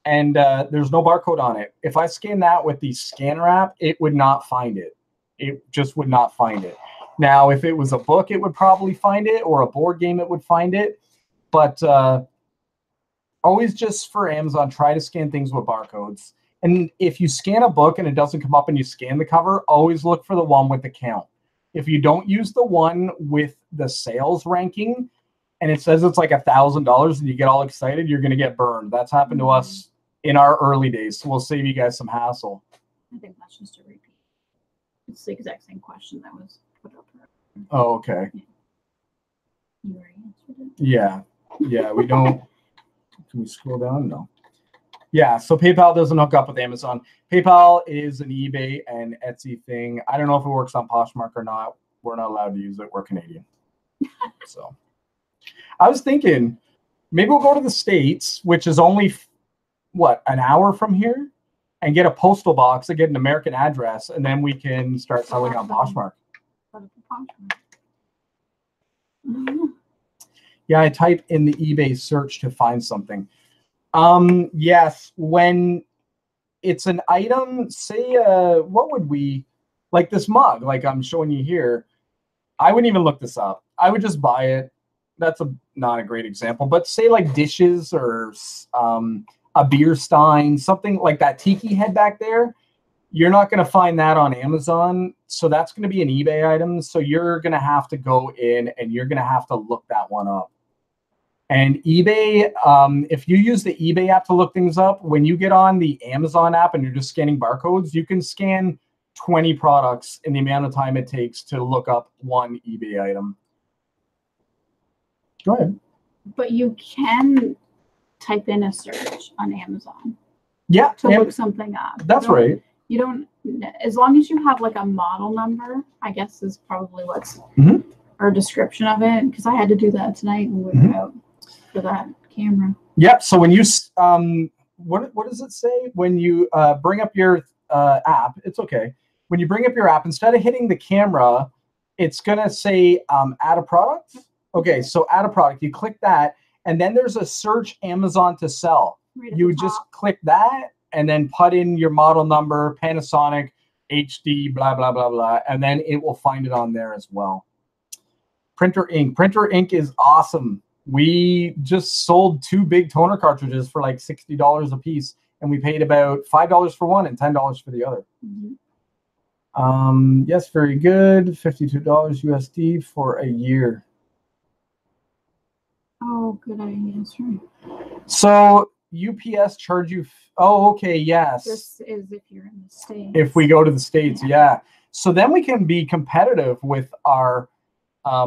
and there's no barcode on it. If I scan that with the scanner app, it would not find it. It just would not find it. Now, if it was a book, it would probably find it, or a board game, it would find it. But always just for Amazon, try to scan things with barcodes. And if you scan a book and it doesn't come up and you scan the cover, always look for the one with the count. If you don't use the one with the sales ranking and it says it's like $1,000 and you get all excited, you're going to get burned. That's happened to us in our early days. So we'll save you guys some hassle. I think that's just a repeat. It's the exact same question that was put up. Oh, okay. Yeah. You already answered it? Yeah. Yeah, we don't. Can we scroll down? No. Yeah, so PayPal doesn't hook up with Amazon. PayPal is an eBay and Etsy thing. I don't know if it works on Poshmark or not. We're not allowed to use it. We're Canadian. So I was thinking maybe we'll go to the States, which is only, what, an hour from here, and get a postal box and get an American address, and then we can start selling on Poshmark. Yeah, I type in the eBay search to find something. Yes, when it's an item, say, what would we, like this mug, like I'm showing you here, I wouldn't even look this up. I would just buy it. That's not a great example, but say like dishes or a beer stein, something like that tiki head back there. You're not going to find that on Amazon. So that's going to be an eBay item. So you're going to have to go in and you're going to have to look that one up. And eBay, if you use the eBay app to look things up, when you get on the Amazon app and you're just scanning barcodes, you can scan 20 products in the amount of time it takes to look up one eBay item. Go ahead. But you can type in a search on Amazon. Yeah. To look something up. That's right. You don't, as long as you have like a model number, I guess is probably what's, or description of it, because I had to do that tonight when we were out for that camera. Yep. So when you, what does it say? When you bring up your app, it's okay. When you bring up your app, instead of hitting the camera, it's going to say add a product. Okay. So add a product. You click that, and then there's a search Amazon to sell. Right, you just click that and then put in your model number, Panasonic, HD, blah, blah, blah, blah. And then it will find it on there as well. Printer ink. Printer ink is awesome. We just sold 2 big toner cartridges for like $60 a piece, and we paid about $5 for one and $10 for the other. Yes, very good. $52 USD for a year. Oh, good answer. So UPS charge you. Oh, okay. Yes. This is if you're in the States. If we go to the States, yeah. So then we can be competitive with our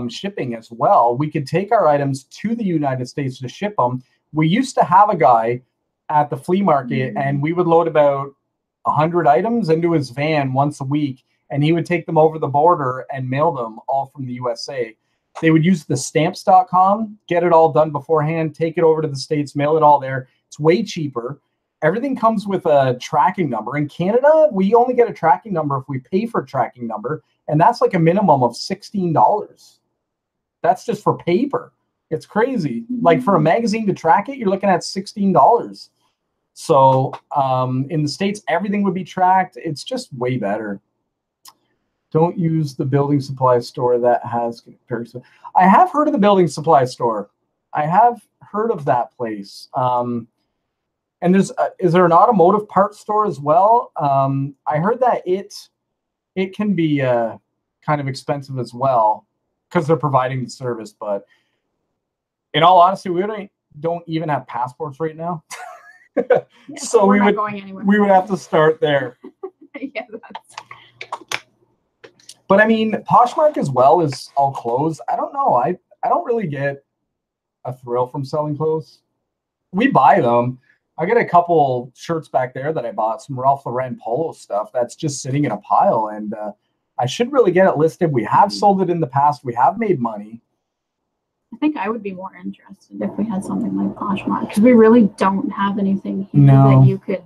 shipping as well. We could take our items to the United States to ship them. We used to have a guy at the flea market, and we would load about 100 items into his van once a week, and he would take them over the border and mail them all from the USA. They would use the stamps.com, get it all done beforehand, take it over to the States, mail it all there. It's way cheaper. Everything comes with a tracking number. In Canada, we only get a tracking number if we pay for a tracking number, and that's like a minimum of $16. That's just for paper. It's crazy. Like for a magazine to track it, you're looking at $16. So in the States, everything would be tracked. It's just way better. Don't use the building supply store that has comparison. I have heard of the building supply store. I have heard of that place. And is there an automotive parts store as well? I heard that it can be kind of expensive as well because they're providing the service. But in all honesty, we don't even have passports right now. Yeah, so we would have to start there. Yeah, that's... But I mean, Poshmark as well is all clothes. I don't know. I don't really get a thrill from selling clothes. We buy them, I got a couple shirts back there that I bought, some Ralph Lauren polo stuff that's just sitting in a pile, and I should really get it listed. We have sold it in the past. We have made money. I think I would be more interested if we had something like Poshmark, because we really don't have anything here that you could.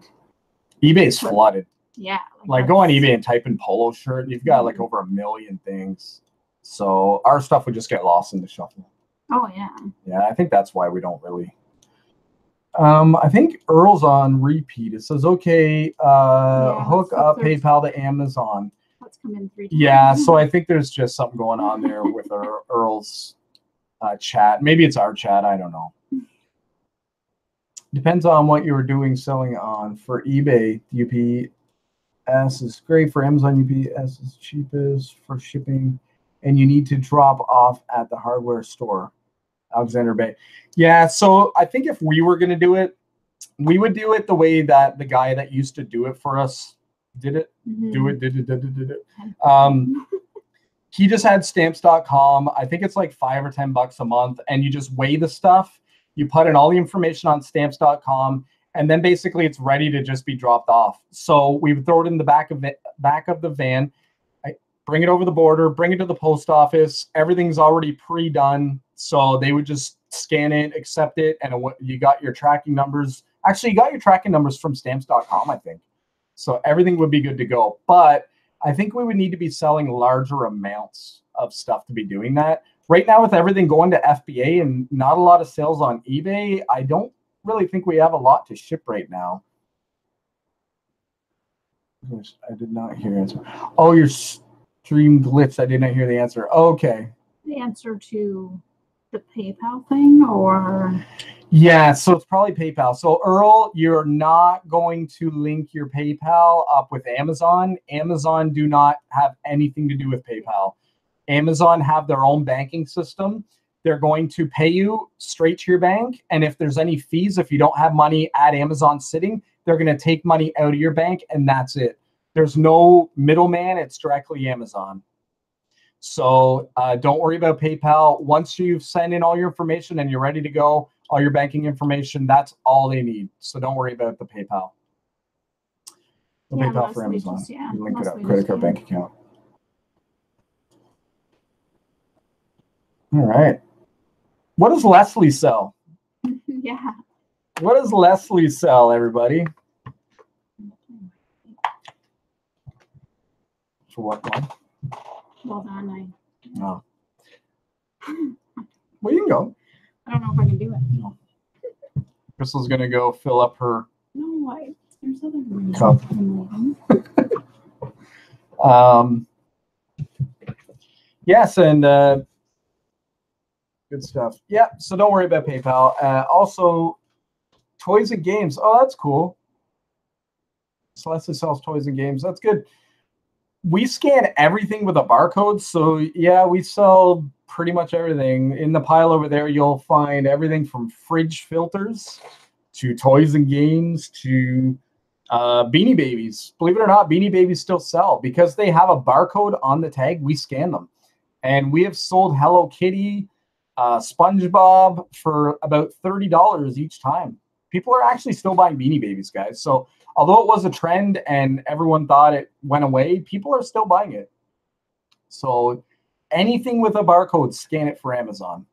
eBay's flooded. Yeah. Like go on eBay and type in polo shirt. You've got like over 1 million things. So our stuff would just get lost in the shuffle. Oh, yeah. Yeah, I think that's why we don't really. I think Earl's on repeat. It says, okay, hook up PayPal to Amazon. That's come in 3 times. Yeah, so I think there's just something going on there with Earl's chat. Maybe it's our chat. I don't know. Depends on what you were doing selling on. For eBay, UPS is great. For Amazon, UPS is cheapest for shipping. And you need to drop off at the hardware store. Alexander Bay. Yeah, so I think if we were going to do it, we would do it the way that the guy that used to do it for us did it. Did it. He just had stamps.com. I think it's like $5 or $10 a month, and you just weigh the stuff. You put in all the information on stamps.com, and then basically it's ready to just be dropped off. So we would throw it in the back of the van, bring it over the border, bring it to the post office. Everything's already pre-done. So they would just scan it, accept it, and you got your tracking numbers. Actually, you got your tracking numbers from stamps.com, I think. So everything would be good to go. But I think we would need to be selling larger amounts of stuff to be doing that. Right now, with everything going to FBA and not a lot of sales on eBay, I don't really think we have a lot to ship right now. I did not hear the answer. Oh, your stream glitched. I did not hear the answer. Okay. The answer to the PayPal thing, or? Yeah, so it's probably PayPal. So Earl, you're not going to link your PayPal up with Amazon. Amazon do not have anything to do with PayPal. Amazon have their own banking system. They're going to pay you straight to your bank. And if there's any fees, if you don't have money at Amazon sitting, they're going to take money out of your bank, and that's it. There's no middleman. It's directly Amazon. So don't worry about PayPal. Once you've sent in all your information and you're ready to go, all your banking information, that's all they need. So don't worry about the PayPal. The PayPal for Amazon. You link it up, credit card, bank account. All right. What does Leslie sell? Yeah. What does Leslie sell, everybody? For what one? Well done. No. Well, you can go. I don't know if I can do it. No. Crystal's going to go fill up her there's other cup. Yes, and good stuff. Yeah, so don't worry about PayPal. Also, toys and games. Oh, that's cool. Celeste sells toys and games. That's good. We scan everything with a barcode. So, yeah, we sell pretty much everything. In the pile over there, you'll find everything from fridge filters to toys and games to Beanie Babies. Believe it or not, Beanie Babies still sell. Because they have a barcode on the tag, we scan them. And we have sold Hello Kitty, SpongeBob for about $30 each time. People are actually still buying Beanie Babies, guys. So although it was a trend and everyone thought it went away, people are still buying it. So anything with a barcode, scan it for Amazon.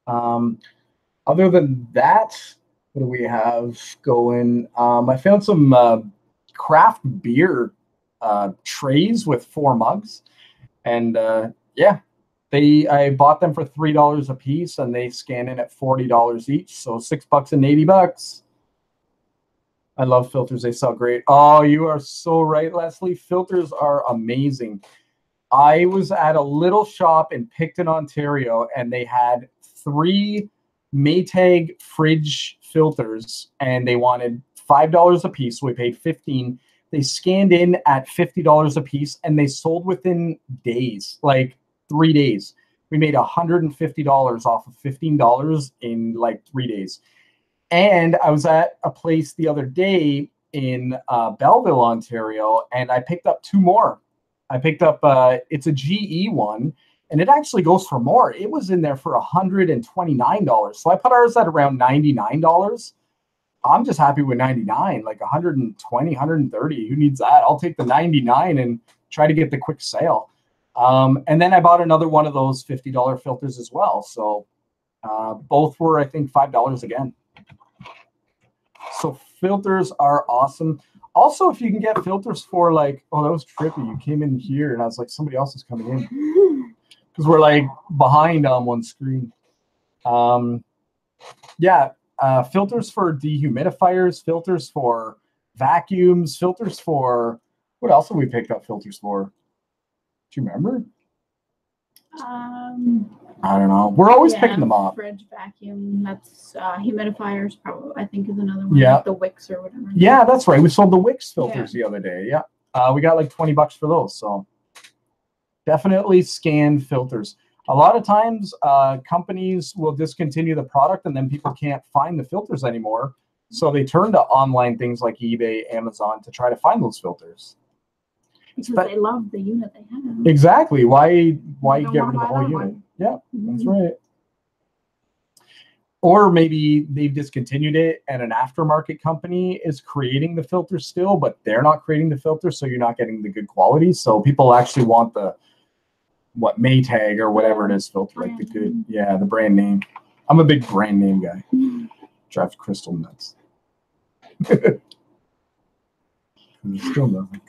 Other than that, what do we have going? I found some craft beer trays with 4 mugs. And yeah, I bought them for $3 a piece, and they scan in at $40 each. So $6 and $80. I love filters. They sell great. Oh, you are so right, Leslie. Filters are amazing. I was at a little shop in Picton, Ontario, and they had 3 Maytag fridge filters, and they wanted $5 a piece. So we paid $15. They scanned in at $50 a piece, and they sold within days, like 3 days. We made $150 off of $15 in like 3 days. And I was at a place the other day in Belleville, Ontario, and I picked up 2 more. I picked up, it's a GE one, and it actually goes for more. It was in there for $129. So I put ours at around $99. I'm just happy with 99, like 120, 130. Who needs that? I'll take the 99 and try to get the quick sale. And then I bought another one of those $50 filters as well. So both were, I think, $5 again. So filters are awesome. Also, if you can get filters for like, oh, that was trippy. You came in here and I was like, somebody else is coming in. Because we're like behind on one screen. Yeah. Filters for dehumidifiers, filters for vacuums, filters for, what else have we picked up filters for? Do you remember? I don't know. We're always picking them up. Fridge vacuum. That's humidifiers. Probably, I think, is another one. Yeah. Like the Wicks or whatever. Yeah, that's right. We sold the Wicks filters the other day. Yeah. We got like $20 for those. So definitely scan filters. A lot of times companies will discontinue the product and then people can't find the filters anymore. So they turn to online things like eBay, Amazon to try to find those filters. Because they love the unit they have. Exactly. Why get rid of the whole unit? One. Yeah, that's right. Or maybe they've discontinued it and an aftermarket company is creating the filters still, but they're not creating the filters, so you're not getting the good quality. So people actually want the Maytag or whatever it is filter, like the good, the brand name. I'm a big brand name guy. Drives Crystal nuts. Still nothing.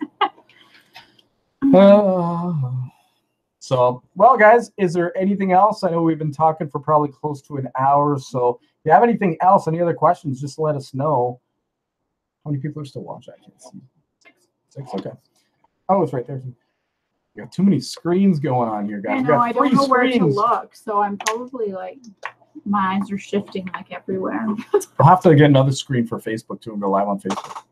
So, well, guys, is there anything else? I know we've been talking for probably close to an hour. So if you have anything else, any other questions, just let us know. How many people are still watching? I can't see. 6? Okay. Oh, it's right there. You got too many screens going on here, guys. I know, I don't know where to look, so I'm probably like, my eyes are shifting like everywhere. I'll have to get another screen for Facebook too and go live on Facebook.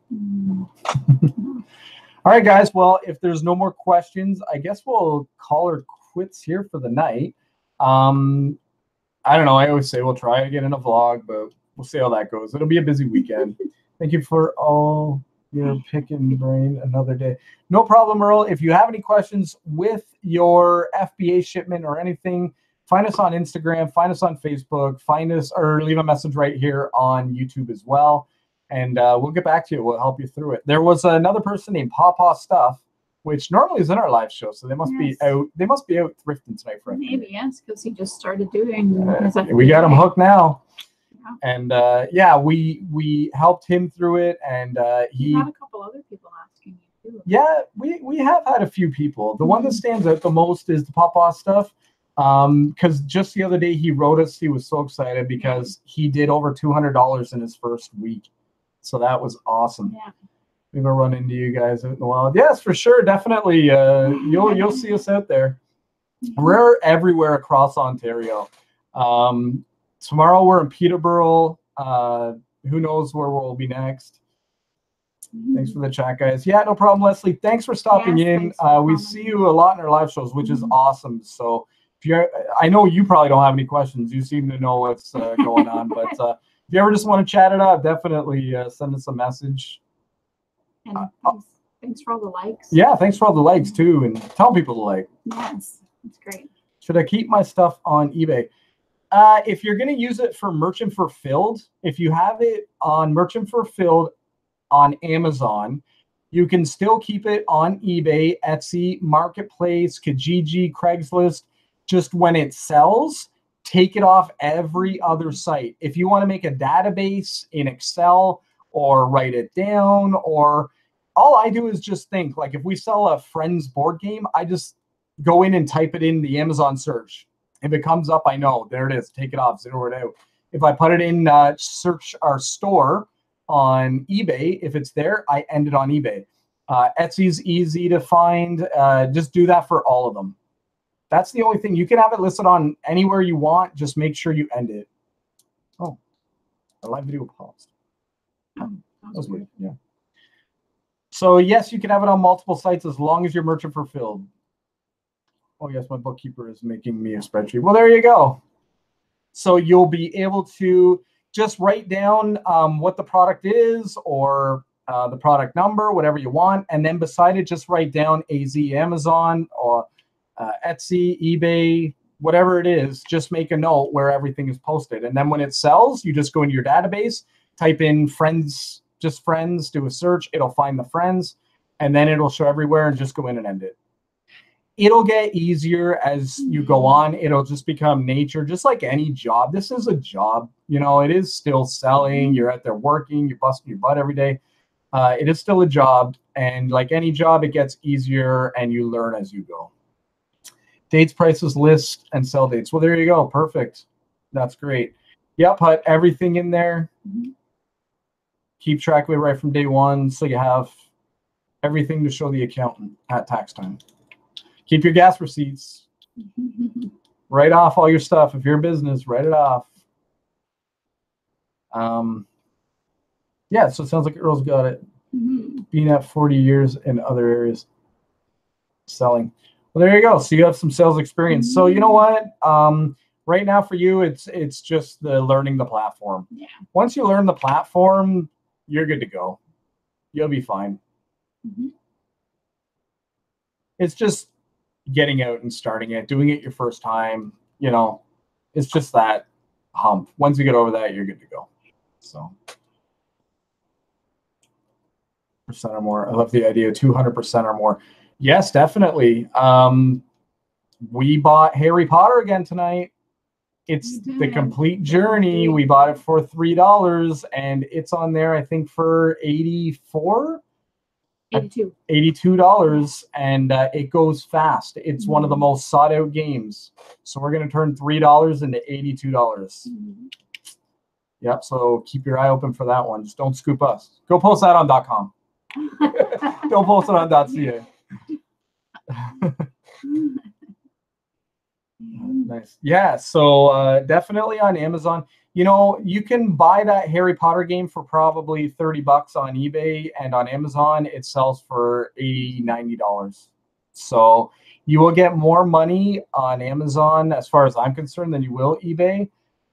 All right, guys. Well, if there's no more questions, I guess we'll call her quits here for the night. I don't know. I always say we'll try to get in a vlog, but we'll see how that goes. It'll be a busy weekend. Thank you for all your picking brain another day. No problem, Earl. If you have any questions with your FBA shipment or anything, find us on Instagram, find us on Facebook, find us or leave a message right here on YouTube as well. And we'll get back to you. We'll help you through it. There was another person named Pawpaw Stuff, which normally is in our live show. So they must be out. They must be out thrifting tonight for maybe, yes, because he just started doing we got him hooked now. And we helped him through it, and he had a couple other people asking you too. Yeah, we have had a few people. The one that stands out the most is the Pawpaw Stuff, because just the other day he wrote us. He was so excited because he did over $200 in his first week, so that was awesome. Yeah, we're gonna run into you guys out in the wild. Yes, for sure, definitely. You'll see us out there. We're everywhere across Ontario. Tomorrow we're in Peterborough. Who knows where we'll be next? Thanks for the chat, guys. Yeah, no problem, Leslie. Thanks for stopping in. We see you a lot in our live shows, which is awesome. So if you're, I know you probably don't have any questions. You seem to know what's going on. But if you ever just want to chat it up, definitely send us a message. And thanks for all the likes. Yeah, thanks for all the likes too, and tell people to like. Yes, that's great. Should I keep my stuff on eBay? If you're going to use it for merchant fulfilled, if you have it on merchant fulfilled on Amazon, you can still keep it on eBay, Etsy, Marketplace, Kijiji, Craigslist. Just when it sells, take it off every other site. If you want to make a database in Excel or write it down, or all I do is just think, like if we sell a Friends board game, I just go in and type it in the Amazon search. If it comes up, I know, there it is. Take it off, zero it out. If I put it in search our store on eBay, if it's there, I end it on eBay. Etsy's easy to find. Just do that for all of them. That's the only thing. You can have it listed on anywhere you want. Just make sure you end it. Oh, a live video paused. That was weird. Yeah. So yes, you can have it on multiple sites as long as you're merchant fulfilled. Oh, yes, my bookkeeper is making me a spreadsheet. Well, there you go. So you'll be able to just write down what the product is or the product number, whatever you want. And then beside it, just write down AZ Amazon or Etsy, eBay, whatever it is. Just make a note where everything is posted. And then when it sells, you just go into your database, type in friends, just friends, do a search, it'll find the friends, and then it'll show everywhere and just go in and end it. It'll get easier as you go on. It'll just become nature, just like any job. This is a job. You know, it is still selling. You're out there working. You're busting your butt every day. It is still a job. And like any job, it gets easier and you learn as you go. Dates, prices, list, and sell dates. Well, there you go. Perfect. That's great. Yep, put everything in there. Keep track of it right from day one, so you have everything to show the accountant at tax time. Keep your gas receipts. Write off all your stuff. If you're a business, write it off. Yeah, so it sounds like Earl's got it. Being at 40 years in other areas selling. Well, there you go. So you have some sales experience. So you know what? Right now for you, it's just the learning the platform. Yeah. Once you learn the platform, you're good to go. You'll be fine. It's just getting out and starting it, doing it your first time. You know, it's just that hump. Once you get over that, you're good to go. So percent or more. I love the idea. 200% or more. Yes, definitely. We bought Harry Potter again tonight. It's the complete journey. We bought it for $3 and it's on there, I think, for $82. And it goes fast. It's one of the most sought out games. So we're going to turn $3 into $82. Yep. So keep your eye open for that one. Just don't scoop us. Go post that on .com. Don't post it on .ca. Nice. Yeah. So definitely on Amazon. You know, you can buy that Harry Potter game for probably $30 on eBay, and on Amazon it sells for $80, $90. So you will get more money on Amazon, as far as I'm concerned, than you will eBay.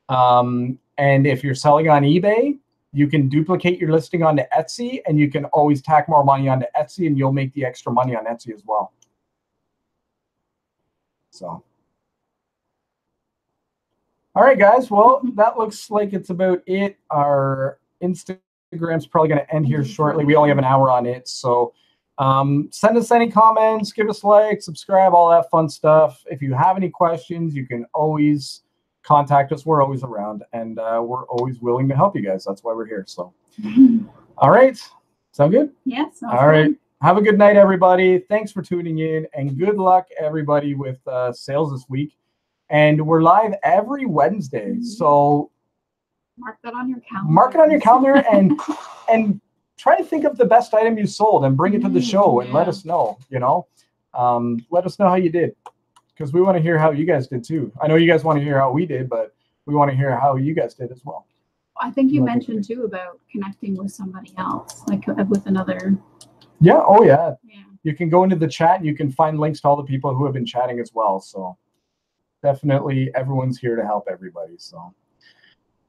And if you're selling on eBay, you can duplicate your listing onto Etsy, and you can always tack more money onto Etsy, and you'll make the extra money on Etsy as well. So. All right, guys. Well, that looks like it's about it. Our Instagram's probably going to end here shortly. We only have an hour on it. So send us any comments, give us likes, subscribe, all that fun stuff. If you have any questions, you can always contact us. We're always around, and we're always willing to help you guys. That's why we're here. So, all right. Sound good? Yes. All right. Have a good night, everybody. Thanks for tuning in, and good luck, everybody, with sales this week. And we're live every Wednesday. So mark that on your calendar. Mark it on your calendar and try to think of the best item you sold and bring it to the show and let us know, you know. Let us know how you did, because we want to hear how you guys did too. I know you guys want to hear how we did, but we want to hear how you guys did as well. I think you mentioned too about connecting with somebody else, like with another. Yeah. Oh, yeah. You can go into the chat and you can find links to all the people who have been chatting as well. So definitely everyone's here to help everybody. So,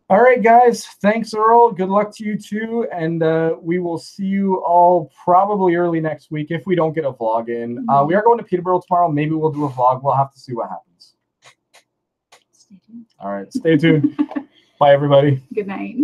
all right, guys. Thanks, Earl. Good luck to you too. And we will see you all probably early next week if we don't get a vlog in. We are going to Peterborough tomorrow. Maybe we'll do a vlog. We'll have to see what happens. Stay tuned. All right. Stay tuned. Bye, everybody. Good night.